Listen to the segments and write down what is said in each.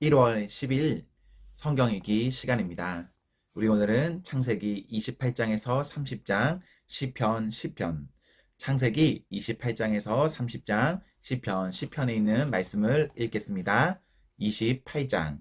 1월 10일 성경 읽기 시간입니다. 우리 오늘은 창세기 28장에서 30장, 시편 10편, 창세기 28장에서 30장, 시편 10편에 있는 말씀을 읽겠습니다. 28장.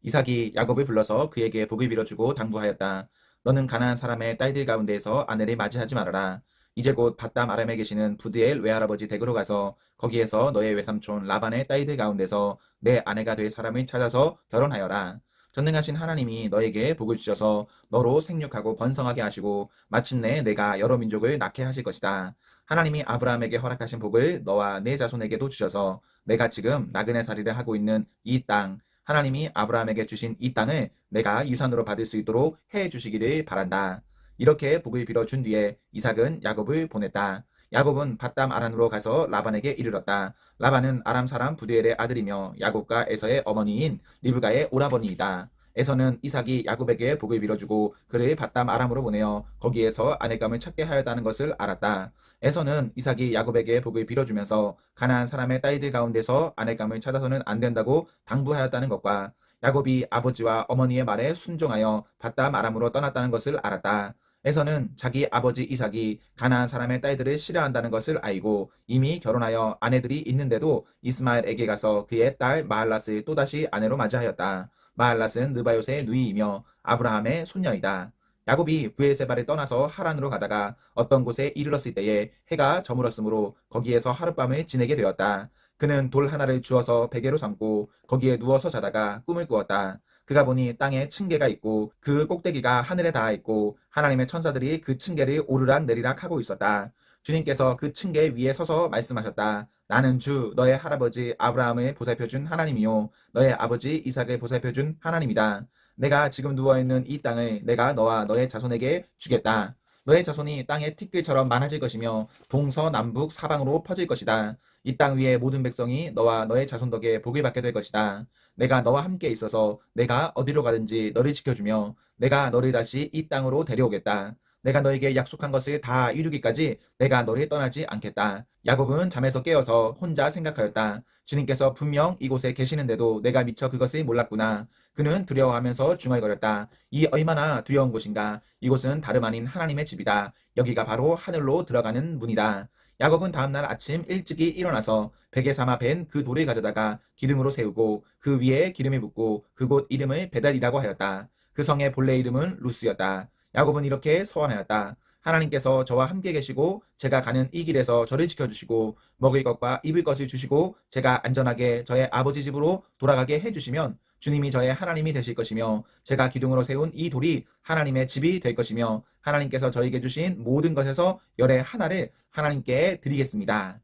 이삭이 야곱을 불러서 그에게 복을 빌어주고 당부하였다. 너는 가나안 사람의 딸들 가운데에서 아내를 맞이하지 말아라. 이제 곧 밧담 아람에 계시는 부드엘 외할아버지 댁으로 가서 거기에서 너의 외삼촌 라반의 딸들 가운데서 내 아내가 될 사람을 찾아서 결혼하여라. 전능하신 하나님이 너에게 복을 주셔서 너로 생육하고 번성하게 하시고 마침내 내가 여러 민족을 낳게 하실 것이다. 하나님이 아브라함에게 허락하신 복을 너와 내 자손에게도 주셔서 내가 지금 나그네 살이를 하고 있는 이 땅, 하나님이 아브라함에게 주신 이 땅을 내가 유산으로 받을 수 있도록 해 주시기를 바란다. 이렇게 복을 빌어준 뒤에 이삭은 야곱을 보냈다. 야곱은 밧담 아란으로 가서 라반에게 이르렀다. 라반은 아람 사람 부두엘의 아들이며 야곱과 에서의 어머니인 리브가의 오라버니이다. 에서는 이삭이 야곱에게 복을 빌어주고 그를 밧담 아람으로 보내어 거기에서 아내감을 찾게 하였다는 것을 알았다. 에서는 이삭이 야곱에게 복을 빌어주면서 가나안 사람의 딸들 가운데서 아내감을 찾아서는 안 된다고 당부하였다는 것과 야곱이 아버지와 어머니의 말에 순종하여 밧담 아람으로 떠났다는 것을 알았다. 에서는 자기 아버지 이삭이 가나안 사람의 딸들을 싫어한다는 것을 알고 이미 결혼하여 아내들이 있는데도 이스마엘에게 가서 그의 딸 마할랏을 또다시 아내로 맞이하였다. 마할랏은 느바요스의 누이이며 아브라함의 손녀이다. 야곱이 브엘세바를 떠나서 하란으로 가다가 어떤 곳에 이르렀을 때에 해가 저물었으므로 거기에서 하룻밤을 지내게 되었다. 그는 돌 하나를 주어서 베개로 삼고 거기에 누워서 자다가 꿈을 꾸었다. 그가 보니 땅에 층계가 있고 그 꼭대기가 하늘에 닿아 있고 하나님의 천사들이 그 층계를 오르락 내리락 하고 있었다. 주님께서 그 층계 위에 서서 말씀하셨다. 나는 주 너의 할아버지 아브라함을 보살펴준 하나님이요 너의 아버지 이삭을 보살펴준 하나님이다. 내가 지금 누워있는 이 땅을 내가 너와 너의 자손에게 주겠다. 너의 자손이 땅의 티끌처럼 많아질 것이며 동서남북 사방으로 퍼질 것이다. 이 땅 위의 모든 백성이 너와 너의 자손 덕에 복을 받게 될 것이다. 내가 너와 함께 있어서 내가 어디로 가든지 너를 지켜주며 내가 너를 다시 이 땅으로 데려오겠다. 내가 너에게 약속한 것을 다 이루기까지 내가 너를 떠나지 않겠다. 야곱은 잠에서 깨어서 혼자 생각하였다. 주님께서 분명 이곳에 계시는데도 내가 미처 그것을 몰랐구나. 그는 두려워하면서 중얼거렸다. 이 얼마나 두려운 곳인가. 이곳은 다름 아닌 하나님의 집이다. 여기가 바로 하늘로 들어가는 문이다. 야곱은 다음날 아침 일찍이 일어나서 베개 삼아 벤 그 돌을 가져다가 기름으로 세우고 그 위에 기름을 붓고 그곳 이름을 베델이라고 하였다. 그 성의 본래 이름은 루스였다. 야곱은 이렇게 서원하였다. 하나님께서 저와 함께 계시고 제가 가는 이 길에서 저를 지켜주시고 먹을 것과 입을 것을 주시고 제가 안전하게 저의 아버지 집으로 돌아가게 해주시면 주님이 저의 하나님이 되실 것이며 제가 기둥으로 세운 이 돌이 하나님의 집이 될 것이며 하나님께서 저에게 주신 모든 것에서 열의 하나를 하나님께 드리겠습니다.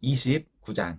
29장.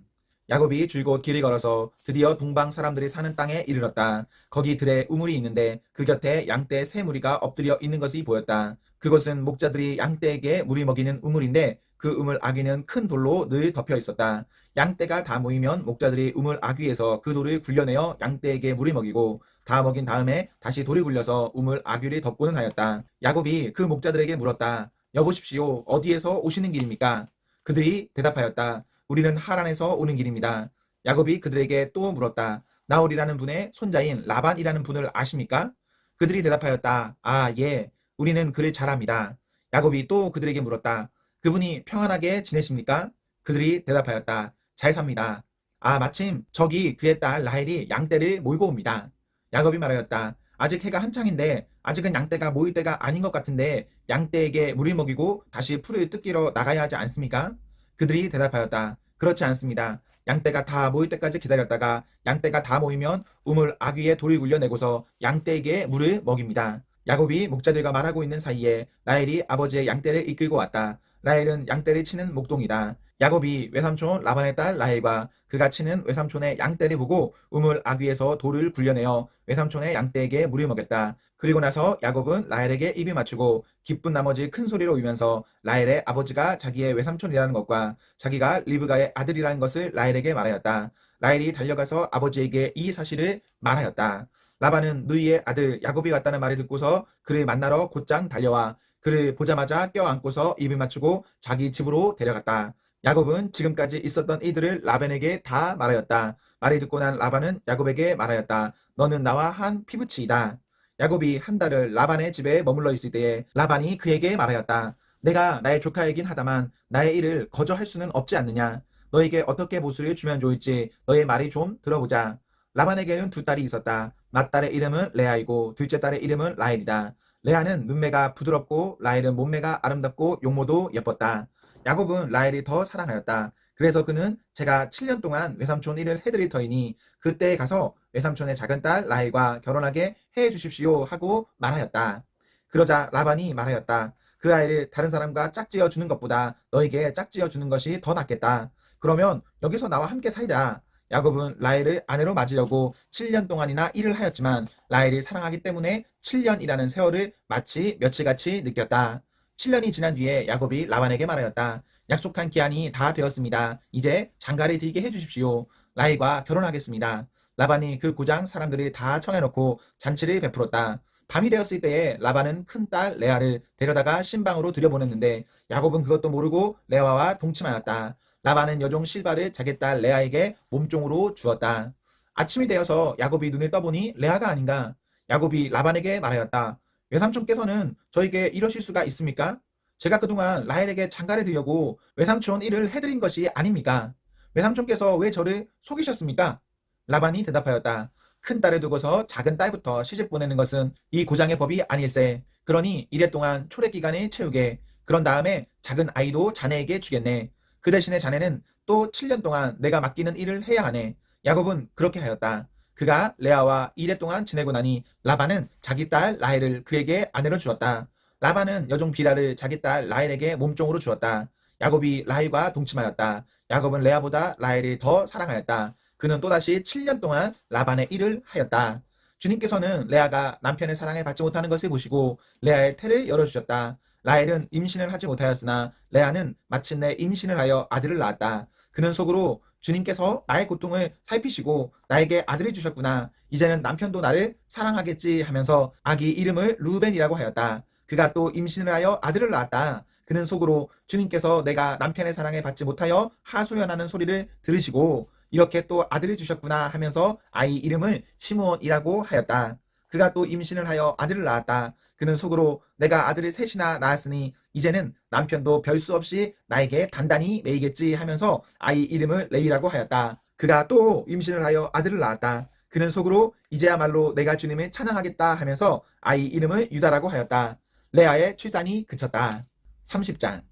야곱이 줄곧 길을 걸어서 드디어 동방 사람들이 사는 땅에 이르렀다. 거기 들에 우물이 있는데 그 곁에 양떼 세 무리가 엎드려 있는 것이 보였다. 그것은 목자들이 양떼에게 물을 먹이는 우물인데 그 우물 아귀는 큰 돌로 늘 덮여 있었다. 양떼가 다 모이면 목자들이 우물 아귀에서 그 돌을 굴려내어 양떼에게 물을 먹이고 다 먹인 다음에 다시 돌을 굴려서 우물 아귀를 덮고는 하였다. 야곱이 그 목자들에게 물었다. 여보십시오, 어디에서 오시는 길입니까? 그들이 대답하였다. 우리는 하란에서 오는 길입니다. 야곱이 그들에게 또 물었다. 나홀이라는 분의 손자인 라반이라는 분을 아십니까? 그들이 대답하였다. 아, 예. 우리는 그를 잘 압니다. 야곱이 또 그들에게 물었다. 그분이 평안하게 지내십니까? 그들이 대답하였다. 잘 삽니다. 아, 마침 저기 그의 딸 라헬이 양떼를 몰고 옵니다. 야곱이 말하였다. 아직 해가 한창인데 아직은 양떼가 모일 때가 아닌 것 같은데 양떼에게 물을 먹이고 다시 풀을 뜯기러 나가야 하지 않습니까? 그들이 대답하였다. 그렇지 않습니다. 양떼가 다 모일 때까지 기다렸다가 양떼가 다 모이면 우물 아귀에 돌을 굴려내고서 양떼에게 물을 먹입니다. 야곱이 목자들과 말하고 있는 사이에 라헬이 아버지의 양떼를 이끌고 왔다. 라헬은 양떼를 치는 목동이다. 야곱이 외삼촌 라반의 딸 라헬과 그가 치는 외삼촌의 양떼를 보고 우물 아귀에서 돌을 굴려내어 외삼촌의 양떼에게 물을 먹였다. 그리고 나서 야곱은 라헬에게 입을 맞추고 기쁜 나머지 큰 소리로 울면서 라헬의 아버지가 자기의 외삼촌이라는 것과 자기가 리브가의 아들이라는 것을 라헬에게 말하였다. 라헬이 달려가서 아버지에게 이 사실을 말하였다. 라반은 누이의 아들 야곱이 왔다는 말을 듣고서 그를 만나러 곧장 달려와 그를 보자마자 껴안고서 입을 맞추고 자기 집으로 데려갔다. 야곱은 지금까지 있었던 이들을 라반에게 다 말하였다. 말을 듣고 난 라반은 야곱에게 말하였다. 너는 나와 한 피부치이다. 야곱이 한 달을 라반의 집에 머물러 있을 때에 라반이 그에게 말하였다. 내가 나의 조카이긴 하다만 나의 일을 거저할 수는 없지 않느냐. 너에게 어떻게 보수를 주면 좋을지 너의 말이 좀 들어보자. 라반에게는 두 딸이 있었다. 맏딸의 이름은 레아이고 둘째 딸의 이름은 라헬이다. 레아는 눈매가 부드럽고 라헬은 몸매가 아름답고 용모도 예뻤다. 야곱은 라헬이 더 사랑하였다. 그래서 그는 제가 7년 동안 외삼촌 일을 해드릴 터이니 그때에 가서 외삼촌의 작은 딸 라헬과 결혼하게 해 주십시오 하고 말하였다. 그러자 라반이 말하였다. 그 아이를 다른 사람과 짝지어 주는 것보다 너에게 짝지어 주는 것이 더 낫겠다. 그러면 여기서 나와 함께 살자. 야곱은 라헬을 아내로 맞으려고 7년 동안이나 일을 하였지만 라헬이 사랑하기 때문에 7년이라는 세월을 마치 며칠같이 느꼈다. 7년이 지난 뒤에 야곱이 라반에게 말하였다. 약속한 기한이 다 되었습니다. 이제 장가를 들게 해주십시오. 라헬과 결혼하겠습니다. 라반이 그 고장 사람들을 다 청해놓고 잔치를 베풀었다. 밤이 되었을 때에 라반은 큰딸 레아를 데려다가 신방으로 들여보냈는데 야곱은 그것도 모르고 레아와 동침하였다. 라반은 여종 실바를 자기 딸 레아에게 몸종으로 주었다. 아침이 되어서 야곱이 눈을 떠보니 레아가 아닌가. 야곱이 라반에게 말하였다. 외삼촌께서는 저에게 이러실 수가 있습니까? 제가 그동안 라헬에게 장가를 드려고 외삼촌 일을 해드린 것이 아닙니까? 외삼촌께서 왜 저를 속이셨습니까? 라반이 대답하였다. 큰 딸을 두고서 작은 딸부터 시집 보내는 것은 이 고장의 법이 아닐세. 그러니 이래 동안 초래 기간을 채우게. 그런 다음에 작은 아이도 자네에게 주겠네. 그 대신에 자네는 또 7년 동안 내가 맡기는 일을 해야 하네. 야곱은 그렇게 하였다. 그가 레아와 이래 동안 지내고 나니 라반은 자기 딸 라헬을 그에게 아내로 주었다. 라반은 여종 비라를 자기 딸 라헬에게 몸종으로 주었다. 야곱이 라헬과 동침하였다. 야곱은 레아보다 라헬을 더 사랑하였다. 그는 또다시 7년 동안 라반의 일을 하였다. 주님께서는 레아가 남편의 사랑을 받지 못하는 것을 보시고 레아의 태를 열어주셨다. 라헬은 임신을 하지 못하였으나 레아는 마침내 임신을 하여 아들을 낳았다. 그는 속으로 주님께서 나의 고통을 살피시고 나에게 아들을 주셨구나. 이제는 남편도 나를 사랑하겠지 하면서 아기 이름을 루벤이라고 하였다. 그가 또 임신을 하여 아들을 낳았다. 그는 속으로 주님께서 내가 남편의 사랑을 받지 못하여 하소연하는 소리를 들으시고 이렇게 또 아들을 주셨구나 하면서 아이 이름을 시므온이라고 하였다. 그가 또 임신을 하여 아들을 낳았다. 그는 속으로 내가 아들을 셋이나 낳았으니 이제는 남편도 별 수 없이 나에게 단단히 매이겠지 하면서 아이 이름을 레위라고 하였다. 그가 또 임신을 하여 아들을 낳았다. 그는 속으로 이제야말로 내가 주님을 찬양하겠다 하면서 아이 이름을 유다라고 하였다. 레아의 출산이 그쳤다. 30장.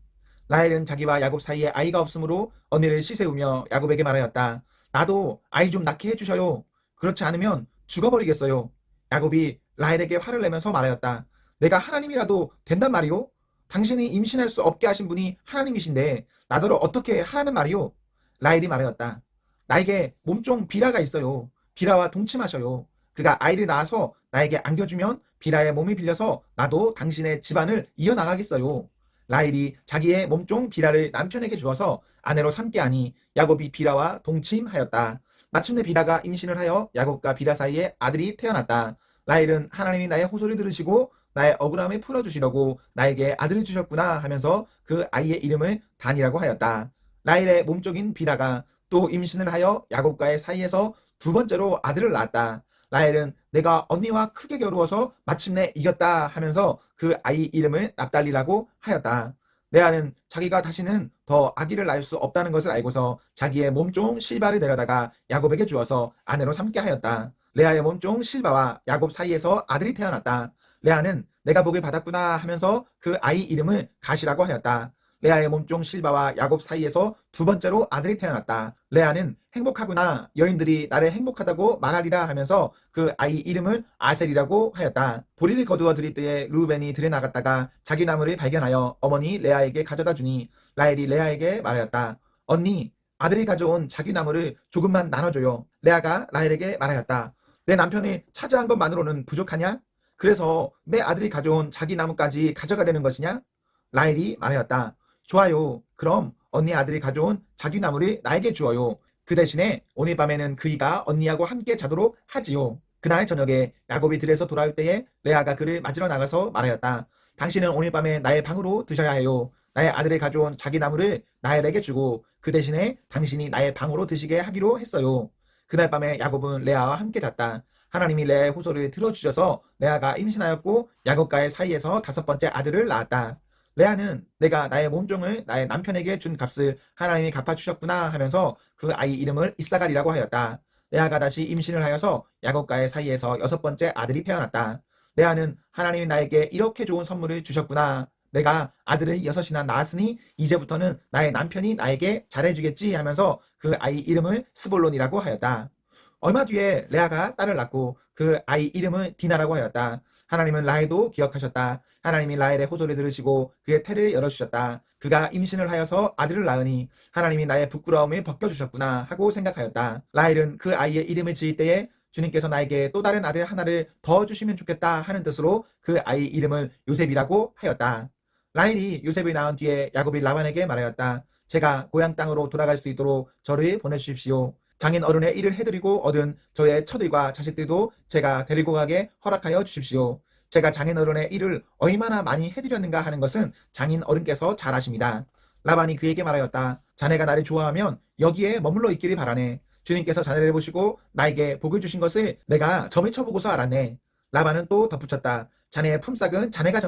라헬은 자기와 야곱 사이에 아이가 없으므로 언니를 시세우며 야곱에게 말하였다. 나도 아이 좀 낳게 해주셔요. 그렇지 않으면 죽어버리겠어요. 야곱이 라헬에게 화를 내면서 말하였다. 내가 하나님이라도 된단 말이오? 당신이 임신할 수 없게 하신 분이 하나님이신데 나더러 어떻게 하라는 말이오? 라헬이 말하였다. 나에게 몸종 비라가 있어요. 비라와 동침하셔요. 그가 아이를 낳아서 나에게 안겨주면 비라의 몸을 빌려서 나도 당신의 집안을 이어나가겠어요. 라헬이 자기의 몸종 비라를 남편에게 주어서 아내로 삼게 하니 야곱이 비라와 동침하였다. 마침내 비라가 임신을 하여 야곱과 비라 사이에 아들이 태어났다. 라헬은 하나님이 나의 호소를 들으시고 나의 억울함을 풀어주시려고 나에게 아들을 주셨구나 하면서 그 아이의 이름을 단이라고 하였다. 라헬의 몸종인 비라가 또 임신을 하여 야곱과의 사이에서 두 번째로 아들을 낳았다. 라헬은 내가 언니와 크게 겨루어서 마침내 이겼다 하면서 그 아이 이름을 납달리라고 하였다. 레아는 자기가 다시는 더 아기를 낳을 수 없다는 것을 알고서 자기의 몸종 실바를 데려다가 야곱에게 주어서 아내로 삼게 하였다. 레아의 몸종 실바와 야곱 사이에서 아들이 태어났다. 레아는 내가 복을 받았구나 하면서 그 아이 이름을 가시라고 하였다. 레아의 몸종 실바와 야곱 사이에서 두 번째로 아들이 태어났다. 레아는 행복하구나. 여인들이 나를 행복하다고 말하리라 하면서 그 아이 이름을 아셀이라고 하였다. 보리를 거두어 드릴 때에 르우벤이 들에 나갔다가 자기 나무를 발견하여 어머니 레아에게 가져다 주니 라헬이 레아에게 말하였다. 언니, 아들이 가져온 자기 나무를 조금만 나눠줘요. 레아가 라헬에게 말하였다. 내 남편이 차지한 것만으로는 부족하냐? 그래서 내 아들이 가져온 자기 나무까지 가져가려는 것이냐? 라헬이 말하였다. 좋아요. 그럼 언니 아들이 가져온 자기 나무를 나에게 주어요. 그 대신에 오늘 밤에는 그이가 언니하고 함께 자도록 하지요. 그날 저녁에 야곱이 들에서 돌아올 때에 레아가 그를 맞으러 나가서 말하였다. 당신은 오늘 밤에 나의 방으로 드셔야 해요. 나의 아들이 가져온 자기 나무를 라헬에게 주고 그 대신에 당신이 나의 방으로 드시게 하기로 했어요. 그날 밤에 야곱은 레아와 함께 잤다. 하나님이 레아의 호소를 들어주셔서 레아가 임신하였고 야곱과의 사이에서 5번째 아들을 낳았다. 레아는 내가 나의 몸종을 나의 남편에게 준 값을 하나님이 갚아주셨구나 하면서 그 아이 이름을 이사갈이라고 하였다. 레아가 다시 임신을 하여서 야곱과의 사이에서 6번째 아들이 태어났다. 레아는 하나님이 나에게 이렇게 좋은 선물을 주셨구나. 내가 아들을 6이나 낳았으니 이제부터는 나의 남편이 나에게 잘해주겠지 하면서 그 아이 이름을 스볼론이라고 하였다. 얼마 뒤에 레아가 딸을 낳고 그 아이 이름을 디나라고 하였다. 하나님은 라헬도 기억하셨다. 하나님이 라헬의 호소를 들으시고 그의 태를 열어주셨다. 그가 임신을 하여서 아들을 낳으니 하나님이 나의 부끄러움을 벗겨주셨구나 하고 생각하였다. 라헬은 그 아이의 이름을 지을 때에 주님께서 나에게 또 다른 아들 하나를 더 주시면 좋겠다 하는 뜻으로 그 아이 이름을 요셉이라고 하였다. 라헬이 요셉을 낳은 뒤에 야곱이 라반에게 말하였다. 제가 고향 땅으로 돌아갈 수 있도록 저를 보내주십시오. 장인 어른의 일을 해드리고 얻은 저의 처들과 자식들도 제가 데리고 가게 허락하여 주십시오. 제가 장인 어른의 일을 얼마나 많이 해드렸는가 하는 것은 장인 어른께서 잘 아십니다. 라반이 그에게 말하였다. 자네가 나를 좋아하면 여기에 머물러 있기를 바라네. 주님께서 자네를 보시고 나에게 복을 주신 것을 내가 점을 쳐보고서 알았네. 라반은 또 덧붙였다. 자네의 품삯은 자네가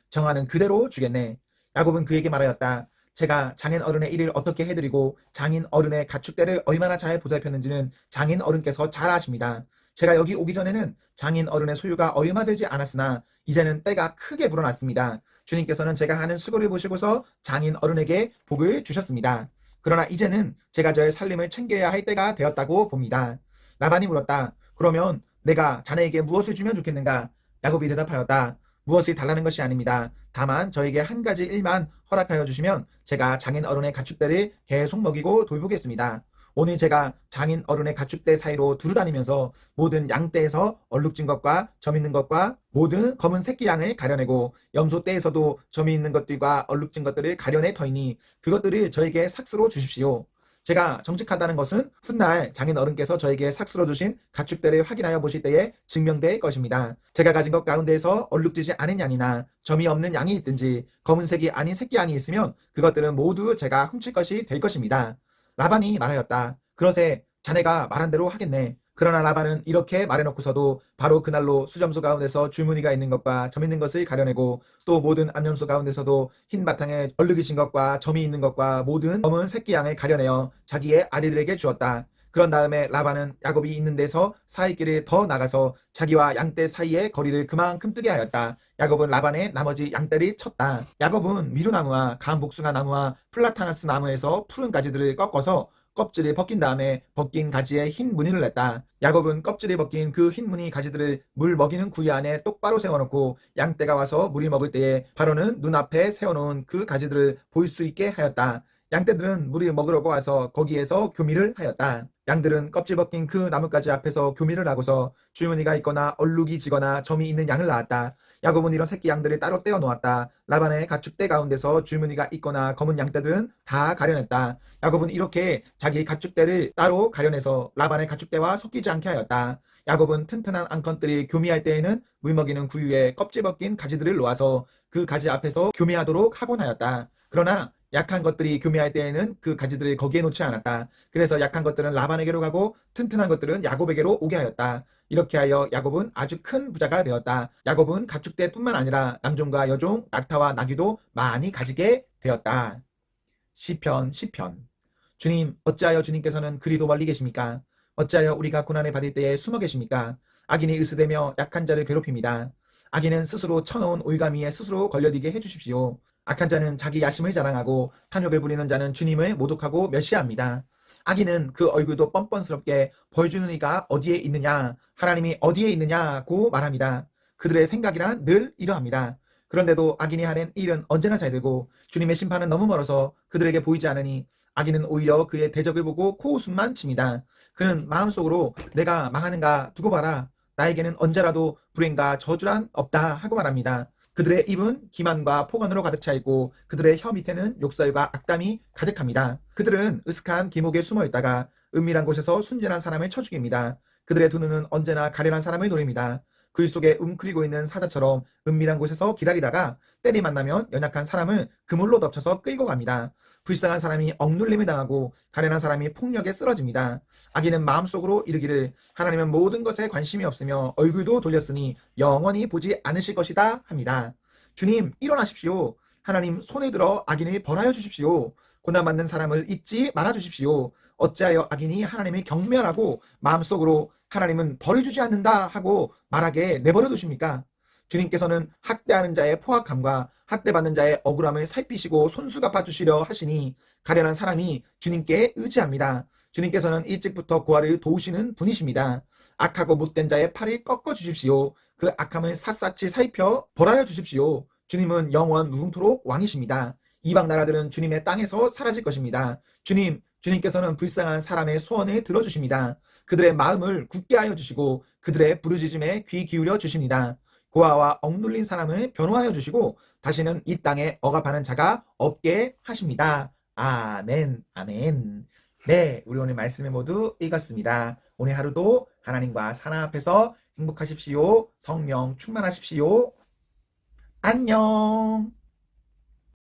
정하는 그대로 주겠네. 야곱은 그에게 말하였다. 제가 장인 어른의 일을 어떻게 해드리고 장인 어른의 가축대를 얼마나 잘 보살폈는지는 장인 어른께서 잘 아십니다. 제가 여기 오기 전에는 장인 어른의 소유가 얼마 되지 않았으나 이제는 때가 크게 불어났습니다. 주님께서는 제가 하는 수고를 보시고서 장인 어른에게 복을 주셨습니다. 그러나 이제는 제가 저의 살림을 챙겨야 할 때가 되었다고 봅니다. 라반이 물었다. 그러면 내가 자네에게 무엇을 주면 좋겠는가? 야곱이 대답하였다. 무엇을 달라는 것이 아닙니다. 다만 저에게 한 가지 일만 허락하여 주시면 제가 장인 어른의 가축대를 계속 먹이고 돌보겠습니다. 오늘 제가 장인 어른의 가축대 사이로 두루다니면서 모든 양떼에서 얼룩진 것과 점 있는 것과 모든 검은 새끼 양을 가려내고 염소떼에서도 점이 있는 것들과 얼룩진 것들을 가려내 터이니 그것들을 저에게 삭스로 주십시오. 제가 정직하다는 것은 훗날 장인 어른께서 저에게 삭스로 주신 가축대를 확인하여 보실 때에 증명될 것입니다. 제가 가진 것 가운데에서 얼룩지지 않은 양이나 점이 없는 양이 있든지 검은색이 아닌 새끼 양이 있으면 그것들은 모두 제가 훔칠 것이 될 것입니다. 라반이 말하였다. 그러세 자네가 말한 대로 하겠네. 그러나 라반은 이렇게 말해놓고서도 바로 그날로 수점소 가운데서 줄무늬가 있는 것과 점 있는 것을 가려내고 또 모든 암염소 가운데서도 흰 바탕에 얼룩이 진 것과 점이 있는 것과 모든 검은 새끼 양을 가려내어 자기의 아들들에게 주었다. 그런 다음에 라반은 야곱이 있는 데서 사이길을 더 나가서 자기와 양떼 사이의 거리를 그만큼 뜨게 하였다. 야곱은 라반의 나머지 양떼를 쳤다. 야곱은 미루나무와 감복숭아 나무와 플라타나스 나무에서 푸른 가지들을 꺾어서 껍질을 벗긴 다음에 벗긴 가지에 흰 무늬를 냈다. 야곱은 껍질이 벗긴 그 흰 무늬 가지들을 물 먹이는 구유 안에 똑바로 세워놓고 양떼가 와서 물이 먹을 때에 바로는 눈앞에 세워놓은 그 가지들을 볼 수 있게 하였다. 양떼들은 물이 먹으려고 와서 거기에서 교미를 하였다. 양들은 껍질 벗긴 그 나뭇가지 앞에서 교미를 하고서 줄무늬가 있거나 얼룩이 지거나 점이 있는 양을 낳았다. 야곱은 이런 새끼 양들을 따로 떼어 놓았다. 라반의 가축대 가운데서 줄무늬가 있거나 검은 양떼들은 다 가려냈다. 야곱은 이렇게 자기 가축대를 따로 가려내서 라반의 가축대와 섞이지 않게 하였다. 야곱은 튼튼한 앙컨들이 교미할 때에는 물먹이는 구유에 껍질 벗긴 가지들을 놓아서 그 가지 앞에서 교미하도록 하곤 하였다. 그러나 약한 것들이 교미할 때에는 그 가지들을 거기에 놓지 않았다. 그래서 약한 것들은 라반에게로 가고 튼튼한 것들은 야곱에게로 오게 하였다. 이렇게 하여 야곱은 아주 큰 부자가 되었다. 야곱은 가축대뿐만 아니라 남종과 여종, 낙타와 나귀도 많이 가지게 되었다. 시편. 주님, 어찌하여 주님께서는 그리도 멀리 계십니까? 어찌하여 우리가 고난을 받을 때에 숨어 계십니까? 악인이 으스대며 약한 자를 괴롭힙니다. 악인은 스스로 쳐놓은 올가미에 스스로 걸려들게 해주십시오. 악한 자는 자기 야심을 자랑하고 탐욕을 부리는 자는 주님을 모독하고 멸시합니다. 악인은 그 얼굴도 뻔뻔스럽게 벌 주는 이가 어디에 있느냐, 하나님이 어디에 있느냐고 말합니다. 그들의 생각이란 늘 이러합니다. 그런데도 악인이 하는 일은 언제나 잘 되고 주님의 심판은 너무 멀어서 그들에게 보이지 않으니 악인은 오히려 그의 대적을 보고 코웃음만 칩니다. 그는 마음속으로 내가 망하는가 두고 봐라. 나에게는 언제라도 불행과 저주란 없다 하고 말합니다. 그들의 입은 기만과 폭언으로 가득 차 있고 그들의 혀 밑에는 욕설과 악담이 가득합니다. 그들은 으슥한 기목에 숨어 있다가 은밀한 곳에서 순진한 사람을 쳐 죽입니다. 그들의 두 눈은 언제나 가련한 사람을 노립니다. 글 속에 웅크리고 있는 사자처럼 은밀한 곳에서 기다리다가 때리 만나면 연약한 사람을 그물로 덮쳐서 끌고 갑니다. 불쌍한 사람이 억눌림을 당하고 가련한 사람이 폭력에 쓰러집니다. 악인은 마음속으로 이르기를 하나님은 모든 것에 관심이 없으며 얼굴도 돌렸으니 영원히 보지 않으실 것이다 합니다. 주님 일어나십시오. 하나님 손을 들어 악인을 벌하여 주십시오. 고난받는 사람을 잊지 말아 주십시오. 어찌하여 악인이 하나님을 경멸하고 마음속으로 하나님은 벌을 주지 않는다 하고 말하게 내버려 두십니까? 주님께서는 학대하는 자의 포악함과 학대받는 자의 억울함을 살피시고 손수 갚아주시려 하시니 가련한 사람이 주님께 의지합니다. 주님께서는 일찍부터 고아를 도우시는 분이십니다. 악하고 못된 자의 팔을 꺾어 주십시오. 그 악함을 샅샅이 살펴 벌하여 주십시오. 주님은 영원 무궁토록 왕이십니다. 이방 나라들은 주님의 땅에서 사라질 것입니다. 주님께서는 불쌍한 사람의 소원을 들어주십니다. 그들의 마음을 굳게 하여 주시고 그들의 부르짖음에 귀 기울여 주십니다. 고아와 억눌린 사람을 변호하여 주시고 다시는 이 땅에 억압하는 자가 없게 하십니다. 아멘, 아멘. 네, 우리 오늘 말씀을 모두 읽었습니다. 오늘 하루도 하나님과 사랑 앞에서 행복하십시오. 성령 충만하십시오. 안녕.